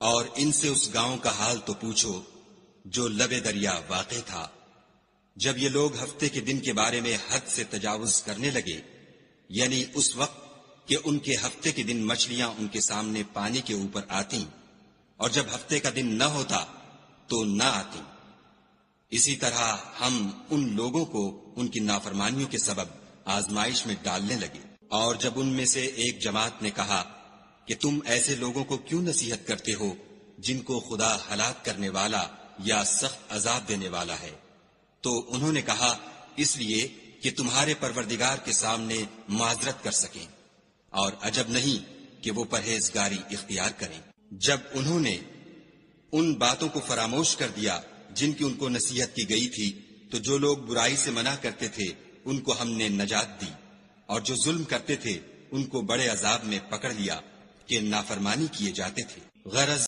اور ان سے اس گاؤں کا حال تو پوچھو جو لبے دریا واقع تھا۔ جب یہ لوگ ہفتے کے دن کے بارے میں حد سے تجاوز کرنے لگے، یعنی اس وقت کہ ان کے ہفتے کے دن مچھلیاں ان کے سامنے پانی کے اوپر آتی، اور جب ہفتے کا دن نہ ہوتا تو نہ آتی، اسی طرح ہم ان لوگوں کو ان کی نافرمانیوں کے سبب آزمائش میں ڈالنے لگے۔ اور جب ان میں سے ایک جماعت نے کہا کہ تم ایسے لوگوں کو کیوں نصیحت کرتے ہو جن کو خدا ہلاک کرنے والا یا سخت عذاب دینے والا ہے، تو انہوں نے کہا اس لیے کہ تمہارے پروردگار کے سامنے معذرت کر سکیں، اور عجب نہیں کہ وہ پرہیزگاری اختیار کریں۔ جب انہوں نے ان باتوں کو فراموش کر دیا جن کی ان کو نصیحت کی گئی تھی، تو جو لوگ برائی سے منع کرتے تھے ان کو ہم نے نجات دی، اور جو ظلم کرتے تھے ان کو بڑے عذاب میں پکڑ لیا کہ نافرمانی کیے جاتے تھے۔ غرض